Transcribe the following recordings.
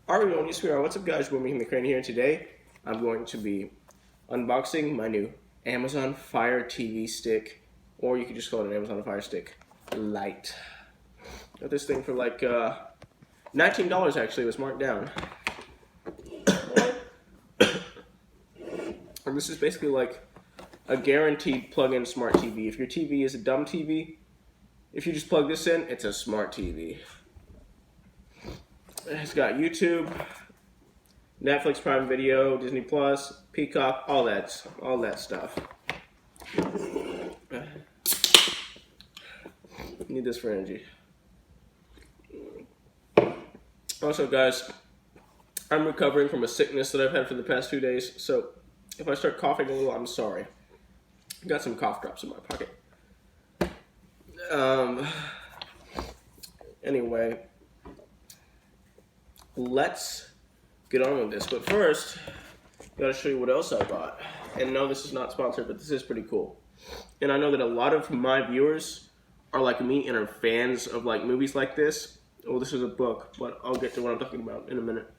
Alright, what's up guys, we're McKinley Crain here, and today I'm going to be unboxing my new Amazon Fire TV stick, or you could just call it an Amazon Firestick Lite. Got this thing for like $19 actually, it was marked down. And this is basically like a guaranteed plug-in smart TV. If your TV is a dumb TV, if you just plug this in, it's a smart TV. It's got YouTube, Netflix, Prime Video, Disney Plus, Peacock, all that stuff. Need this for energy. Also, guys, I'm recovering from a sickness that I've had for the past 2 days, so if I start coughing a little, I'm sorry. Got some cough drops in my pocket. Anyway, let's get on with this. But first, I gotta show you what else I bought. And no, this is not sponsored, but this is pretty cool. And I know that a lot of my viewers are like me and are fans of like movies like this. Oh, this is a book, but I'll get to what I'm talking about in a minute.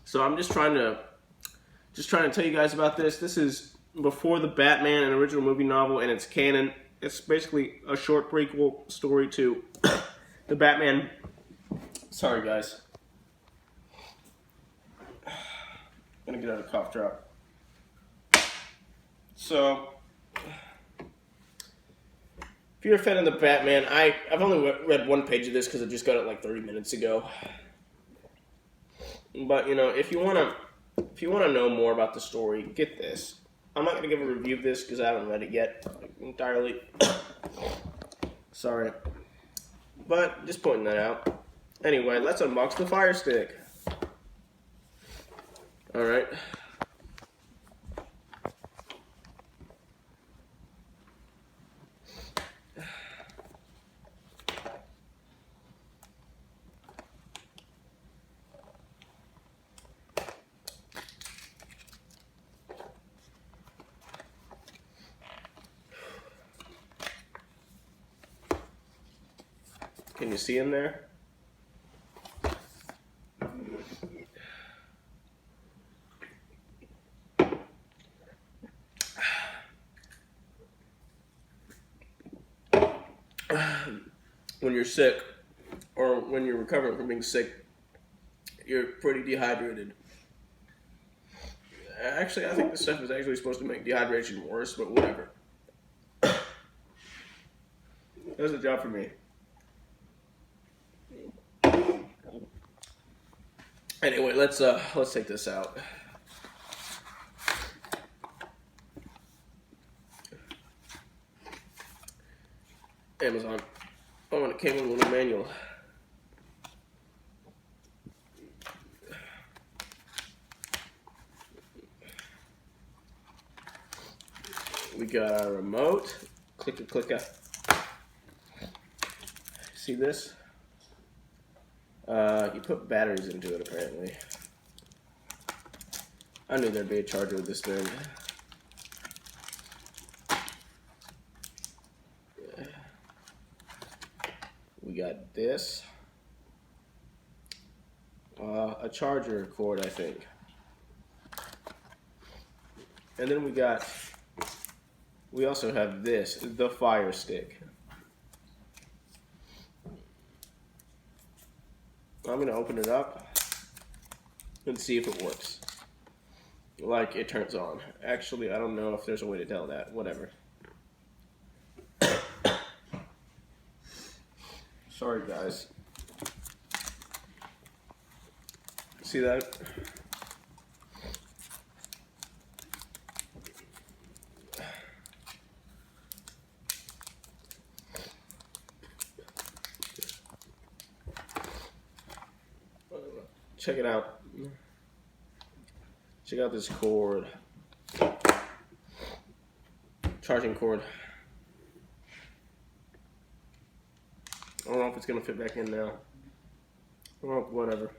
So I'm just trying to tell you guys about this. This is before the Batman, an original movie novel, and it's canon. It's basically a short prequel story to the Batman. Sorry, guys. Gonna get out a cough drop. So, if you're a fan of the Batman, I've only read one page of this because I just got it like 30 minutes ago. But you know, if you wanna know more about the story, get this. I'm not gonna give a review of this because I haven't read it yet entirely. Sorry, but just pointing that out. Anyway, let's unbox the Fire Stick. All right. Can you see in there? When you're sick, or when you're recovering from being sick, you're pretty dehydrated. Actually, I think this stuff is actually supposed to make dehydration worse, but whatever. That's a job for me. Anyway, let's take this out. Amazon. Oh, and it came with a little manual. We got our remote. Click. See this? You put batteries into it, apparently. I knew there'd be a charger with this thing. We got this. A charger cord, I think. And then we also have this, the Fire Stick. I'm going to open it up and see if it works. Like it turns on. Actually, I don't know if there's a way to tell that. Whatever. Sorry, guys. See that? Check it out. Check out this cord. Charging cord. I don't know if it's gonna fit back in now. Well, whatever.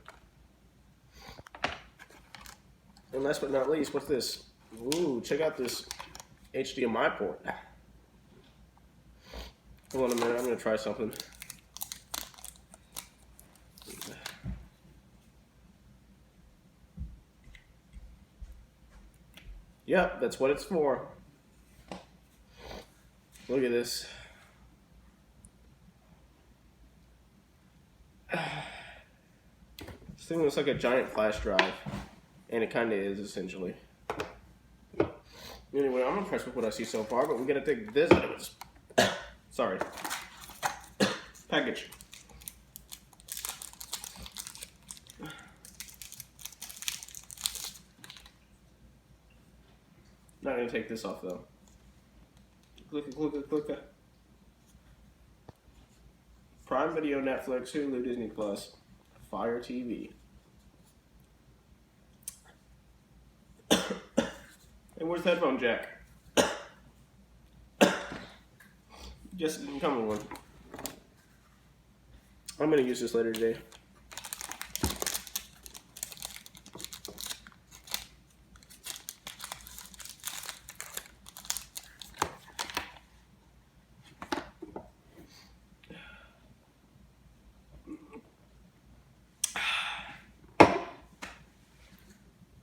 And last but not least, what's this? Ooh, check out this HDMI port. Hold on a minute, I'm gonna try something. Yep, that's what it's for. Look at this. This thing looks like a giant flash drive, and it kind of is, essentially. Anyway, I'm impressed with what I see so far, but we gotta take this out of its sorry package. Not gonna take this off though. Click, click, click. Prime Video, Netflix, Hulu, Disney Plus, Fire TV. And where's the headphone jack? Just didn't come with one. I'm gonna use this later today.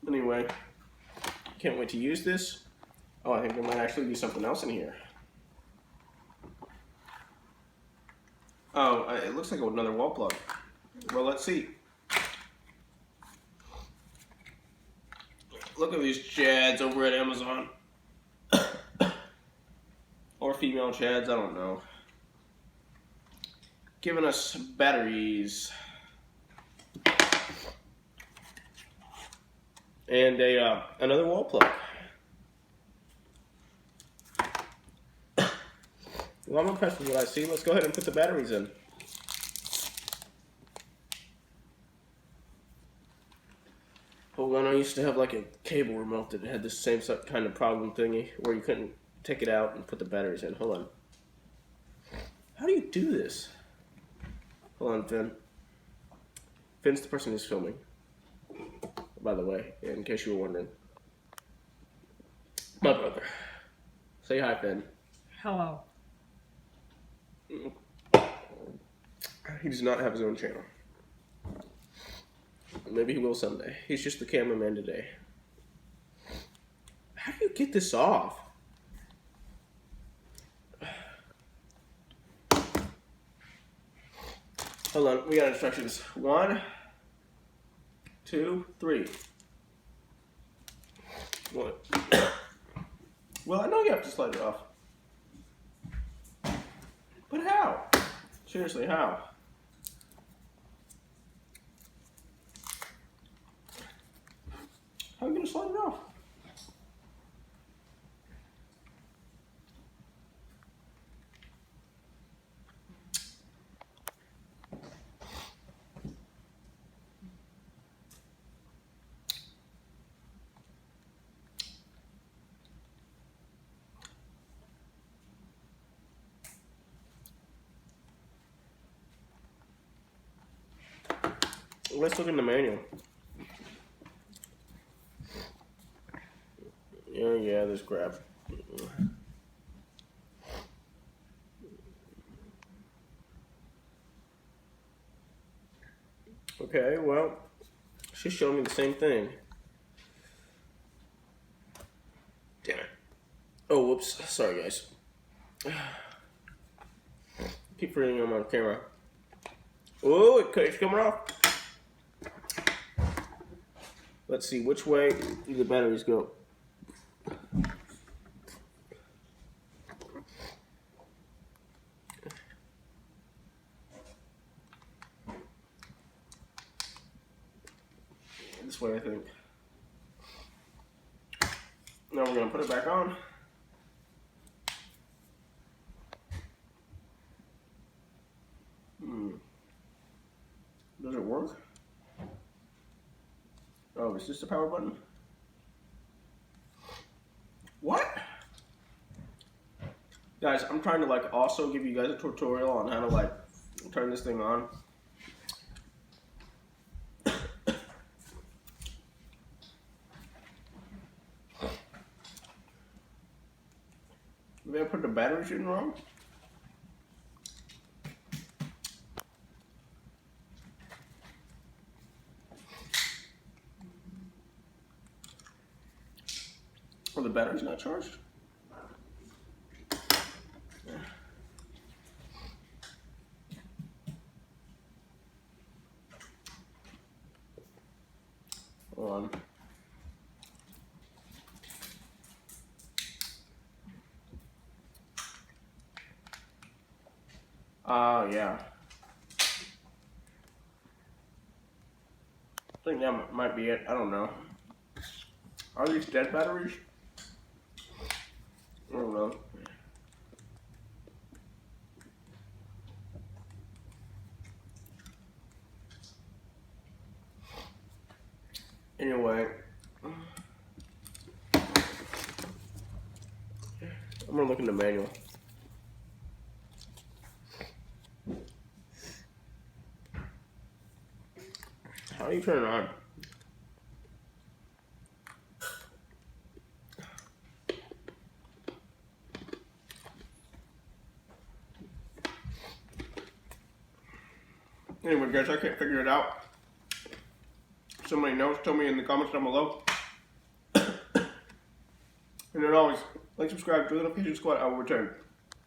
Anyway, can't wait to use this. Oh, I think there might actually be something else in here. Oh, it looks like another wall plug. Well, let's see. Look at these chads over at Amazon. Or female chads, I don't know. Giving us batteries. And another wall plug. Well, I'm impressed with what I see. Let's go ahead and put the batteries in. Hold on, I used to have like a cable remote that had the same kind of problem thingy where you couldn't take it out and put the batteries in. Hold on. How do you do this? Hold on, Finn. Finn's the person who's filming, by the way, in case you were wondering. My brother. Say hi, Finn. Hello. He does not have his own channel. Maybe he will someday. He's just the cameraman today. How do you get this off? Hold on, we got instructions. 1, 2, 3. What? Well, I know you have to slide it off. But how? Seriously, how? How are you going to slide it off? Let's look in the manual. Yeah, there's crap. Okay, well, she's showing me the same thing. Damn it. Oh, whoops. Sorry, guys. Keep forgetting I'm on camera. Oh, it's coming off. Let's see, which way do the batteries go? This way, I think. Now we're going to put it back on. Does it work? Oh, it's just a power button? What? Guys, I'm trying to like also give you guys a tutorial on how to like turn this thing on. Maybe I put the batteries in wrong? Or the battery's not charged. Hold on. Yeah. I think that might be it. I don't know. Are these dead batteries? I don't know. Anyway, I'm gonna look in the manual. How do you turn it on? Anyway, guys, I can't figure it out. If somebody knows, tell me in the comments down below. And as always, like, subscribe, join the notification squad. I will return.